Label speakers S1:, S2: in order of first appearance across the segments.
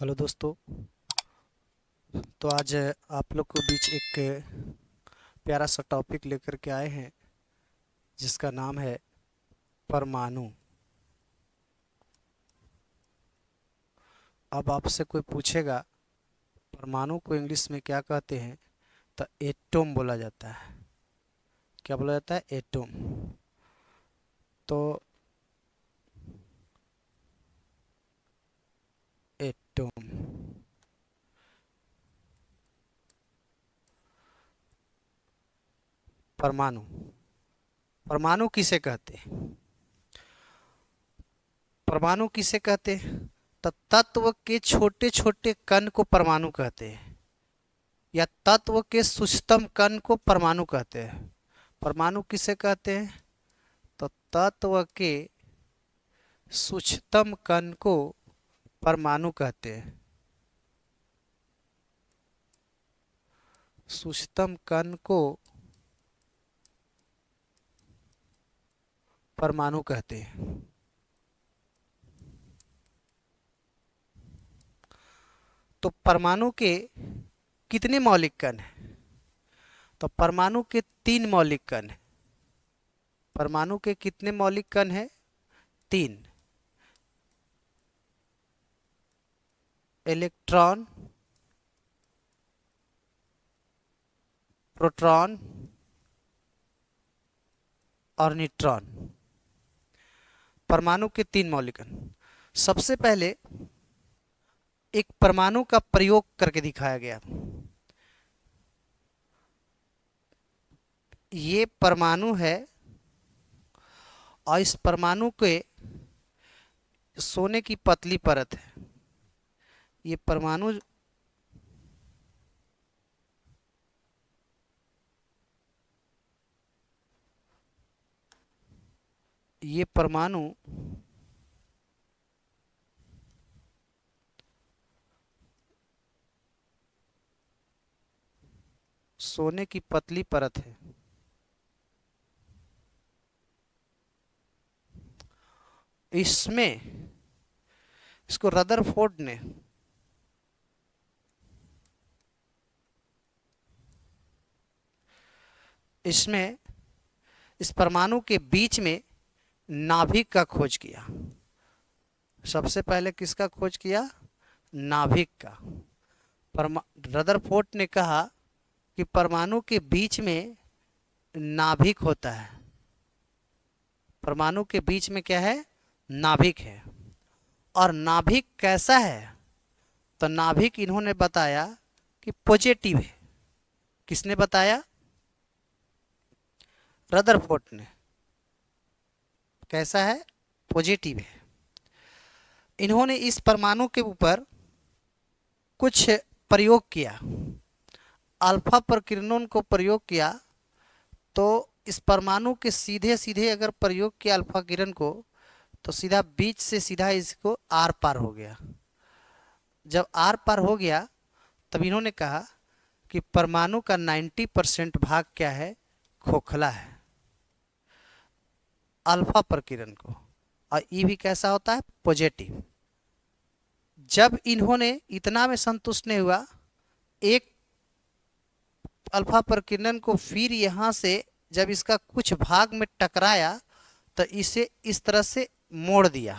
S1: Hello दोस्तों। तो आज आप लोग के बीच एक प्यारा सा टॉपिक लेकर के आए हैं जिसका नाम है परमाणु। अब आपसे कोई पूछेगा परमाणु को इंग्लिश में क्या कहते हैं, तो एटॉम बोला जाता है। क्या बोला जाता है? एटॉम। तो एटॉम, परमाणु। परमाणु किसे कहते हैं? परमाणु किसे कहते हैं? तो तत्व के छोटे छोटे कण को परमाणु कहते हैं, या तत्व के सूक्ष्मतम कण को परमाणु कहते हैं। परमाणु किसे कहते हैं? तो तत्व के सूक्ष्मतम कण को परमाणु कहते हैं। सूक्ष्मतम कण को परमाणु कहते हैं। तो परमाणु के कितने मौलिक कण हैं? तो परमाणु के 3 मौलिक कण हैं। परमाणु के कितने मौलिक कण हैं? 3। इलेक्ट्रॉन, प्रोटॉन और न्यूट्रॉन। परमाणु के 3 मौलिक कण। सबसे पहले एक परमाणु का प्रयोग करके दिखाया गया। ये परमाणु है और इस परमाणु के सोने की पतली परत है। ये परमाणु ये परमाणु सोने की पतली परत है। इसमें इसको रदरफोर्ड ने इसमें इस परमाणु के बीच में नाभिक का खोज किया। सबसे पहले किसका खोज किया? नाभिक का। रदरफोर्ड ने कहा कि परमाणु के बीच में नाभिक होता है। परमाणु के बीच में क्या है? नाभिक है। और नाभिक कैसा है? तो नाभिक इन्होंने बताया कि पॉजिटिव है। किसने बताया? रदरफोर्ड ने। कैसा है? पॉजिटिव है। इन्होंने इस परमाणु के ऊपर कुछ प्रयोग किया, अल्फा प्रकीर्णन को प्रयोग किया। तो इस परमाणु के सीधे सीधे अगर प्रयोग किया अल्फा किरण को, तो सीधा बीच से सीधा इसको आर पार हो गया। जब आर पार हो गया तब इन्होंने कहा कि परमाणु का 90% भाग क्या है? खोखला है, अल्फा प्रकीरण को। और ये भी कैसा होता है? पॉजिटिव। जब इन्होंने इतना में संतुष्ट नहीं हुआ, एक अल्फा प्रकीर्णन को फिर यहाँ से जब इसका कुछ भाग में टकराया तो इसे इस तरह से मोड़ दिया।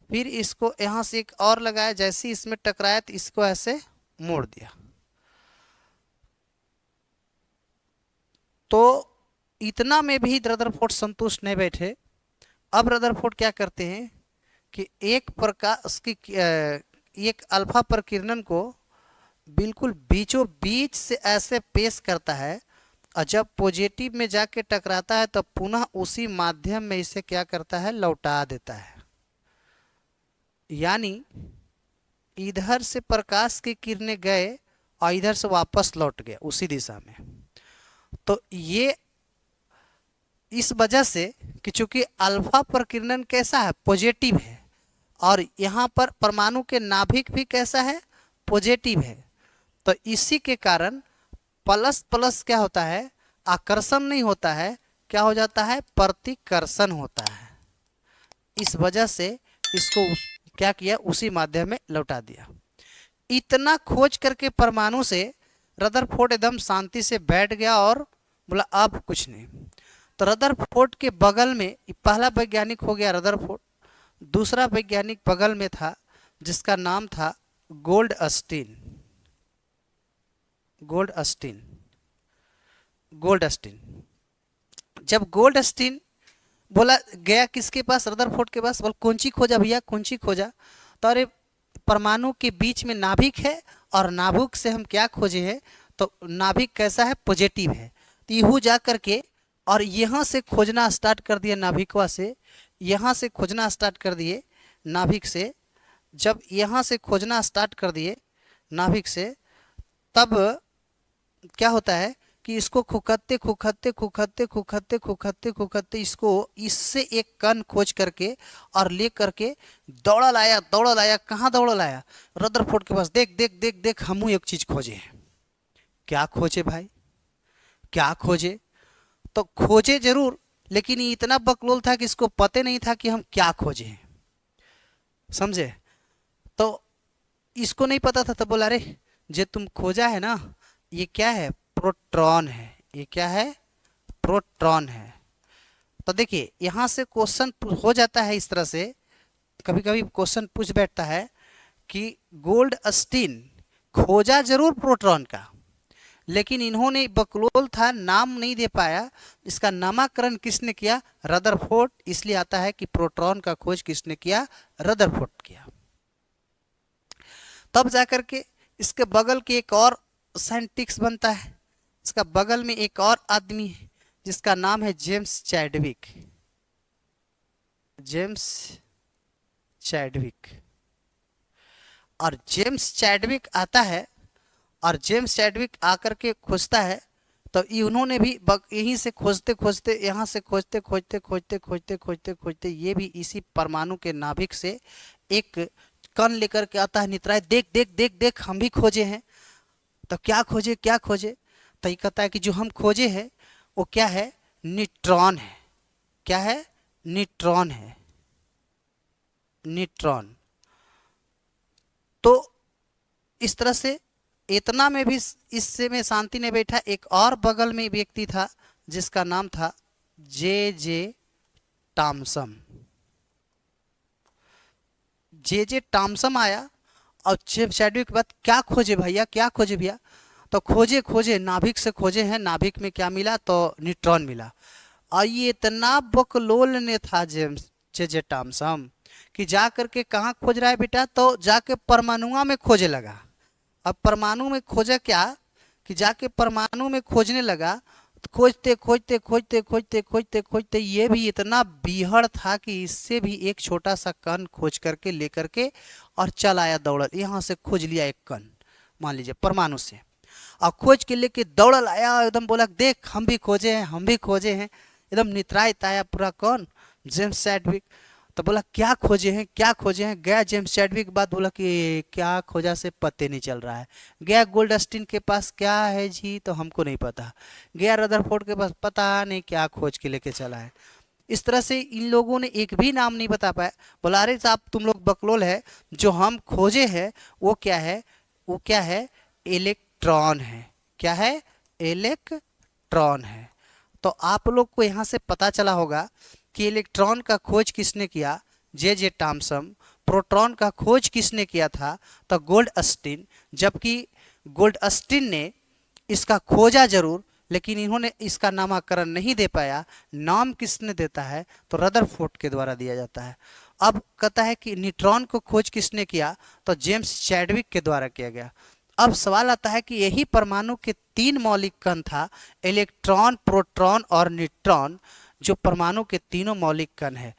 S1: फिर इसको यहाँ से एक और लगाया, जैसे इसमें टकराया तो इसको ऐसे मोड़ दिया। तो इतना में भी रदरफोर्ड संतुष्ट नहीं बैठे। अब रदरफोर्ड क्या करते हैं कि एक प्रकाश की एक अल्फा प्रकीर्णन को बिल्कुल बीचों बीच से ऐसे पेश करता है, और जब पॉजिटिव में जाके टकराता है तो पुनः उसी माध्यम में इसे क्या करता है? लौटा देता है। यानी इधर से प्रकाश की किरणें गए और इधर से वापस लौट गए उसी दिशा में। तो ये इस वजह से कि चूंकि अल्फा प्रकीर्णन कैसा है? पॉजिटिव है। और यहाँ पर परमाणु के नाभिक भी कैसा है? पॉजिटिव है। तो इसी के कारण प्लस प्लस क्या होता है? आकर्षण नहीं होता है, क्या हो जाता है? प्रतिकर्षण होता है। इस वजह से इसको क्या किया, उसी माध्यम में लौटा दिया। इतना खोज करके परमाणु से रदरफोर्ड एकदम शांति से बैठ गया और बोला अब कुछ नहीं। तो रदरफोर्ड के बगल में पहला वैज्ञानिक हो गया रदरफोर्ड, दूसरा वैज्ञानिक बगल में था जिसका नाम था गोल्डस्टीन। गोल्डस्टीन गोल्डस्टीन जब गोल्डस्टीन बोला गया किसके पास, रदरफोर्ड के पास, बोल कौन सी खोजा भैया, कौन सी खोजा। तो अरे परमाणु के बीच में नाभिक है और नाभिक से हम क्या खोजे हैं, तो नाभिक कैसा है, पॉजिटिव है। तो यूँ जा करके और यहाँ से खोजना स्टार्ट कर दिया नाभिकवा से, यहाँ से खोजना स्टार्ट कर दिए नाभिक से। जब यहाँ से खोजना स्टार्ट कर दिए नाभिक से, तब क्या होता है कि इसको खुखत्ते खुखत्ते खुखत्ते खुखत्ते खुखत्ते खुखत्ते इसको इससे एक कण खोज करके और ले करके दौड़ा लाया। कहाँ दौड़ा लाया, रदरफोर्ड के पास। देख देख देख देख हम एक चीज खोजे हैं। क्या खोजे भाई, क्या खोजे, तो खोजे जरूर, लेकिन ये इतना बकलोल था कि इसको पता नहीं था कि हम क्या खोजे हैं, समझे। तो इसको नहीं पता था, तो बोला अरे जे तुम खोजा है ना, ये क्या है, प्रोटॉन है। ये क्या है, प्रोटॉन है। तो देखिए यहाँ से क्वेश्चन हो जाता है इस तरह से, कभी कभी क्वेश्चन पूछ बैठता है कि गोल्डस्टीन खोजा जरूर प्रोटॉन का, लेकिन इन्होंने बकलोल था, नाम नहीं दे पाया। इसका नामकरण किसने किया, रदरफोर्ड। इसलिए आता है कि प्रोटॉन का खोज किसने किया, रदरफोर्ड किया। तब जाकर के इसके बगल के एक और साइंटिस्ट बनता है, इसका बगल में एक और आदमी है जिसका नाम है जेम्स चैडविक। James Chadwick. और जेम्स चैडविक आता है, और जेम्स चैडविक आकर के खोजता है। तो उन्होंने भी यहीं से खोजते खोजते, यहाँ से खोजते खोजते खोजते खोजते खोजते खोजते ये भी इसी परमाणु के नाभिक से एक कण लेकर के आता है। नितराय देख देख देख देख हम भी खोजे हैं। तो क्या खोजे, क्या खोजे, तो ये कहता है कि जो हम खोजे हैं वो क्या है, न्यूट्रॉन है। क्या है, न्यूट्रॉन है, न्यूट्रॉन। तो इस तरह से इतना में भी इससे में शांति ने बैठा। एक और बगल में व्यक्ति था जिसका नाम था जे जे टॉमसन। जे जे टॉमसन आया और जेम्स चैडविक के बाद क्या खोजे भैया, क्या खोजे भैया, तो खोजे खोजे नाभिक से खोजे हैं। नाभिक में क्या मिला, तो न्यूट्रॉन मिला। और ये इतना बकलोल ने था जेम्स जे जे टॉमसन कि जा करके कहाँ खोज रहा है बेटा, तो जाके परमाणुआ में खोजे लगा। अब परमाणु में खोजा क्या कि जाके परमाणु में खोजने लगा। तो खोजते खोजते खोजते खोजते खोजते खोजते ये भी इतना बीहड़ था कि इससे भी एक छोटा सा कण खोज करके लेकर के और चल आया दौड़। यहाँ से खोज लिया एक कण, मान लीजिए परमाणु से, और खोज के लेके दौड़ आया। एकदम बोला देख हम भी खोजे हैं, हम भी खोजे हैं। एकदम नितरायत आया पूरा कौन, जेम्स चैडविक। तो बोला क्या खोजे हैं, क्या खोजे हैं। गया जेम्स चैडविक के बाद बोला कि क्या खोजा से पते नहीं चल रहा है। गया गोल्डस्टीन के पास, क्या है जी, तो हमको नहीं पता। गया रदरफोर्ड के पास, पता नहीं क्या खोज के लेके चला है। इस तरह से इन लोगों ने एक भी नाम नहीं बता पाया। बोला अरे साहब तुम लोग बकलोल है, जो हम खोजे हैं वो क्या है, वो क्या है, इलेक्ट्रॉन है। क्या है, इलेक्ट्रॉन है। तो आप लोग को यहाँ से पता चला होगा कि इलेक्ट्रॉन का खोज किसने किया, जे जे टॉमसन। प्रोटॉन का खोज किसने किया था, तो गोल्डस्टीन। जबकि गोल्डस्टीन ने इसका खोजा जरूर, लेकिन इन्होंने इसका नामकरण नहीं दे पाया। नाम किसने देता है, तो रदरफोर्ड के द्वारा दिया जाता है। अब कहता है कि न्यूट्रॉन को खोज किसने किया, तो जेम्स चैडविक के द्वारा किया गया। अब सवाल आता है कि यही परमाणु के 3 मौलिक कण था, इलेक्ट्रॉन, प्रोटॉन और न्यूट्रॉन, जो परमाणु के तीनों मौलिक कण है।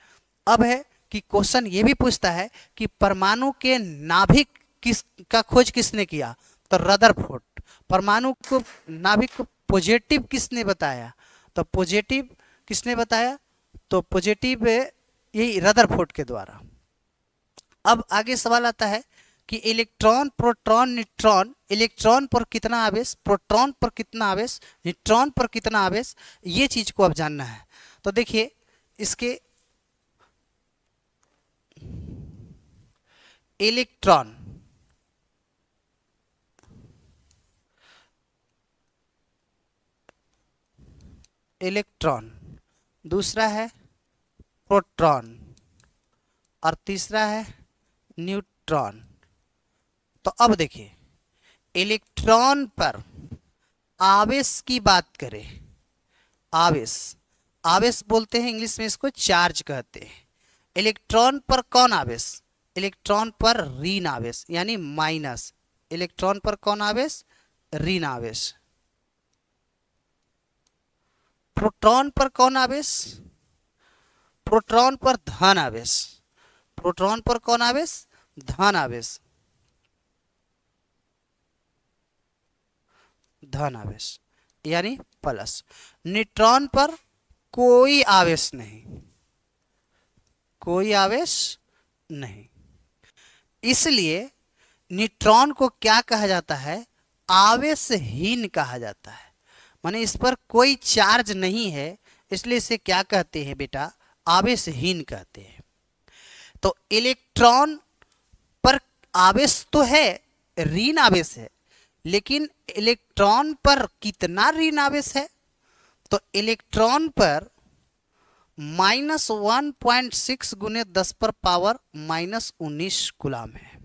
S1: अब है कि क्वेश्चन ये भी पूछता है कि परमाणु के नाभिक किस का खोज किसने किया, तो रदरफोर्ड। परमाणु को नाभिक को पॉजिटिव किसने बताया, तो पॉजिटिव किसने बताया, तो पॉजिटिव यही रदरफोर्ड के द्वारा। अब आगे सवाल आता है कि इलेक्ट्रॉन, प्रोटॉन, न्यूट्रॉन, इलेक्ट्रॉन पर कितना आवेश, प्रोटॉन पर कितना आवेश, न्यूट्रॉन पर कितना आवेश, ये चीज को अब जानना है। तो देखिए इसके इलेक्ट्रॉन, इलेक्ट्रॉन, दूसरा है प्रोटॉन और तीसरा है न्यूट्रॉन। तो अब देखिए, इलेक्ट्रॉन पर आवेश की बात करें, आवेश, आवेश बोलते हैं इंग्लिश में, इसको चार्ज कहते हैं। इलेक्ट्रॉन पर कौन आवेश? इलेक्ट्रॉन पर ऋण आवेश यानी माइनस। इलेक्ट्रॉन पर कौन आवेश? ऋण आवेश। प्रोटॉन पर कौन आवेश? प्रोटॉन पर धन आवेश। प्रोटॉन पर कौन आवेश? धन आवेश, धन आवेश यानी प्लस। न्यूट्रॉन पर कोई आवेश नहीं, कोई आवेश नहीं। इसलिए न्यूट्रॉन को क्या कहा जाता है? आवेशहीन कहा जाता है। माने इस पर कोई चार्ज नहीं है, इसलिए इसे क्या कहते हैं बेटा? आवेशहीन कहते हैं। तो इलेक्ट्रॉन पर आवेश तो है, ऋण आवेश है, लेकिन इलेक्ट्रॉन पर कितना ऋण आवेश है? तो इलेक्ट्रॉन पर -1.6 गुने 10 पर पावर -19 कूलम है।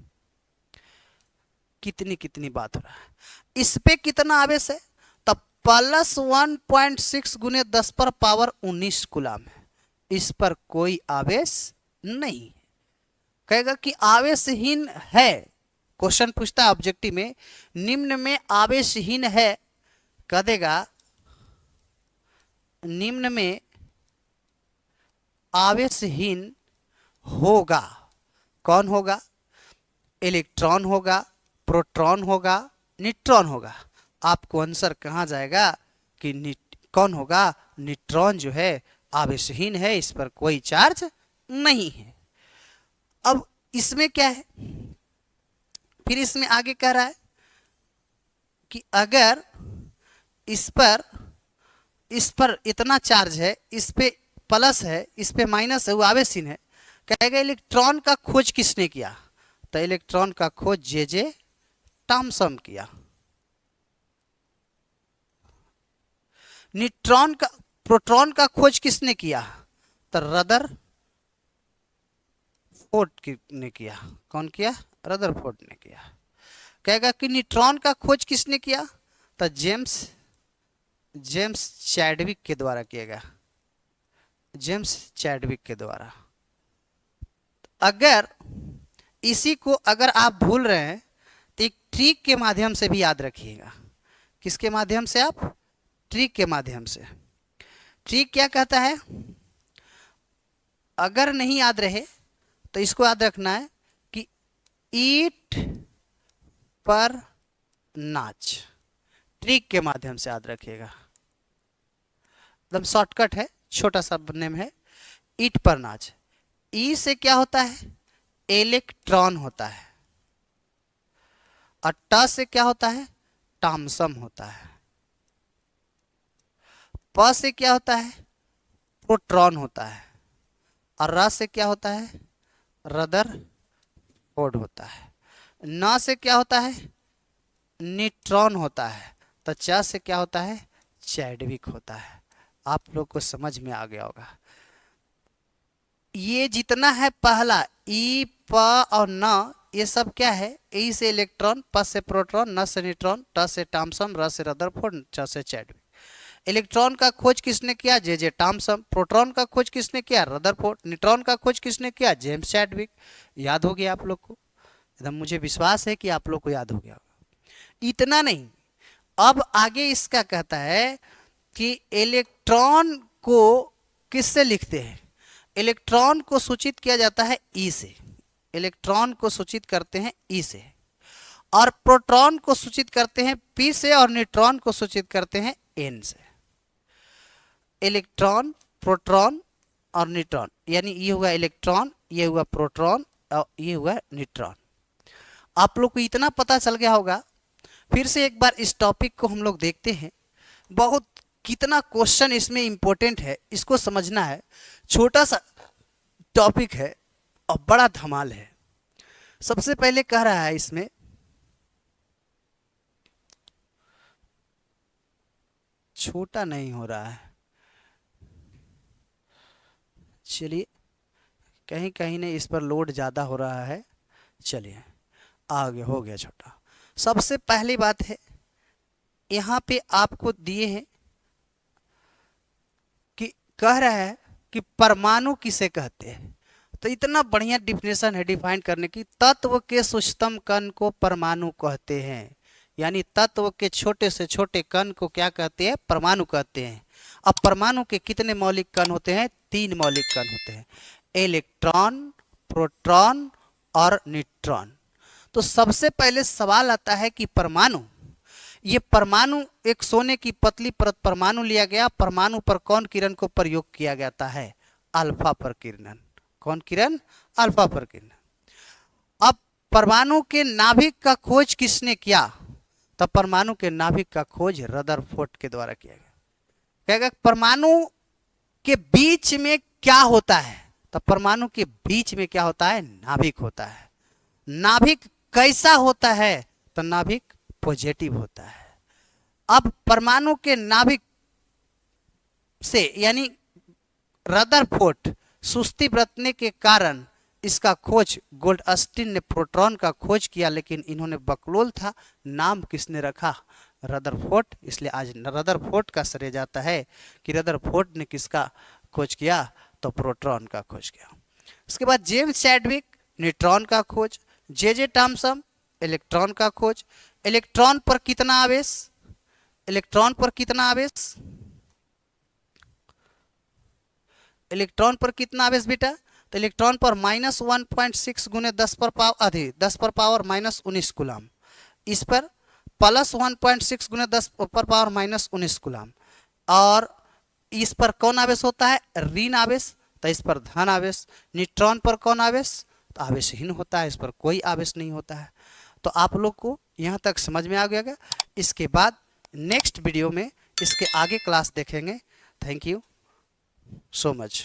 S1: कितनी कितनी बात हो रहा है। इस पे कितना आवेश है? तो +1.6 गुने 10 पर पावर 19 कूलम है। इस पर कोई आवेश नहीं। कहेगा कि आवेशहीन है, क्वेश्चन पूछता है ऑब्जेक्टिव में, निम्न में आवेशहीन है, कह देगा निम्न में आवेशहीन होगा। कौन होगा? इलेक्ट्रॉन होगा, प्रोटॉन होगा, न्यूट्रॉन होगा। आपको आंसर कहाँ जाएगा कि कौन होगा? न्यूट्रॉन जो है आवेशहीन है, इस पर कोई चार्ज नहीं है। अब इसमें क्या है, फिर इसमें आगे कह रहा है कि अगर इस पर इतना चार्ज है, इस पे प्लस है, इस पे माइनस है, वो आवेशहीन है। कहेगा इलेक्ट्रॉन का खोज किसने किया? तो इलेक्ट्रॉन का खोज जे थॉमसन किया। न्यूट्रॉन का, प्रोटॉन का खोज किसने किया? तो रदरफोर्ड ने किया। कौन किया? रदरफोर्ड ने किया। कहेगा कि न्यूट्रॉन का खोज किसने किया? तो जेम्स चैडविक के द्वारा किया गया, जेम्स चैडविक के द्वारा। अगर इसी को अगर आप भूल रहे हैं तो एक ट्रिक के माध्यम से भी याद रखिएगा। किसके माध्यम से? आप ट्रिक के माध्यम से। ट्रिक क्या कहता है? अगर नहीं याद रहे तो इसको याद रखना है कि ईट पर नाच। ट्रिक के माध्यम से याद रखिएगा, एकदम शॉर्टकट है, छोटा सा नेम है, ईट पर नाच। ई से क्या होता है? इलेक्ट्रॉन होता है। और ट से क्या होता है? थॉमसन होता है। प से क्या होता है? प्रोटॉन होता है। और र से क्या होता है? रदरफोर्ड होता है। न से क्या होता है? न्यूट्रॉन होता है। तो च से क्या होता है? चैडविक होता है। आप लोग को समझ में आ गया होगा। ये जितना है पहला ई, प और न, ये सब क्या है? ई से इलेक्ट्रॉन, प से प्रोटॉन, न से न्यूट्रॉन, ट से थॉमसन, र से रदरफोर्ड, च से चैडविक। इलेक्ट्रॉन का खोज किसने किया? J Thomson. प्रोटॉन का खोज किसने किया? रदरफोर्ड। न्यूट्रॉन का खोज किसने किया? James Chadwick. याद हो गया आप लोग को? एकदम मुझे विश्वास है कि आप लोग को याद हो गया होगा। इतना नहीं, अब आगे इसका कहता है कि इलेक्ट्रॉन को किससे लिखते हैं? इलेक्ट्रॉन को सूचित किया जाता है ई से। इलेक्ट्रॉन को सूचित करते हैं ई से, और प्रोटॉन को सूचित करते हैं पी से, और न्यूट्रॉन को सूचित करते हैं एन से। इलेक्ट्रॉन, प्रोटॉन और न्यूट्रॉन, यानी ये हुआ इलेक्ट्रॉन, ये हुआ प्रोटॉन और ये हुआ न्यूट्रॉन। आप लोग को इतना पता चल गया होगा। फिर से एक बार इस टॉपिक को हम लोग देखते हैं। बहुत कितना क्वेश्चन इसमें इंपॉर्टेंट है, इसको समझना है। छोटा सा टॉपिक है और बड़ा धमाल है। सबसे पहले कह रहा है इसमें छोटा नहीं हो रहा है, चलिए कहीं कहीं ने इस पर लोड ज़्यादा हो रहा है, चलिए आगे हो गया छोटा। सबसे पहली बात है यहाँ पे आपको दिए हैं कि कह रहा है कि परमाणु किसे कहते हैं। तो इतना बढ़िया डिफिनेशन है डिफाइन करने की, तत्व के सूक्ष्मतम कण को परमाणु कहते हैं, यानी तत्व के छोटे से छोटे कण को क्या कहते हैं, परमाणु कहते हैं। अब परमाणु के कितने मौलिक कण होते हैं, 3 मौलिक कण होते हैं, इलेक्ट्रॉन, प्रोटॉन और न्यूट्रॉन। तो सबसे पहले सवाल आता है कि परमाणु, ये परमाणु एक सोने की पतली परत परमाणु लिया गया, परमाणु पर कौन किरण को प्रयोग किया जाता है, अल्फा प्रकीर्णन। कौन किरण, अल्फा प्रकीर्णन। अब परमाणु के नाभिक का खोज किसने किया, तो परमाणु के नाभिक का खोज रदरफोर्ड के द्वारा किया गया। क्या परमाणु के बीच में क्या होता है, तो परमाणु के बीच में क्या होता है, नाभिक होता है। नाभिक कैसा होता है, तो नाभिक पॉजिटिव होता है। अब परमाणु के नाभिक से यानी रदरफोर्ड सुस्ती बरतने के कारण इसका खोज गोल्डस्टीन ने प्रोटॉन का खोज किया, लेकिन इन्होंने बकलोल था, नाम किसने रखा, रदरफोर्ड। इसलिए आज रदरफोर्ड का श्रेय जाता है कि रदरफोर्ड ने किसका खोज किया, तो प्रोटॉन का खोज किया। उसके बाद जेम्स चैडविक न्यूट्रॉन का खोज, जे थॉमसन इलेक्ट्रॉन का खोज। इलेक्ट्रॉन पर कितना आवेश, इलेक्ट्रॉन पर कितना आवेश, इलेक्ट्रॉन पर कितना आवेश बेटा, तो इलेक्ट्रॉन पर -1.6 गुने 10 पर पावर -19 कूलम। इस पर +1.6 गुने 10 पर पावर -19 कूलम। और इस पर कौन आवेश होता है, ऋण आवेश, तो इस पर धन आवेश। न्यूट्रॉन पर कौन आवेश, तो आवेशहीन होता है, इस पर कोई आवेश नहीं होता है। तो आप लोग को यहाँ तक समझ में आ गया। इसके बाद नेक्स्ट वीडियो में इसके आगे क्लास देखेंगे। Thank you so much।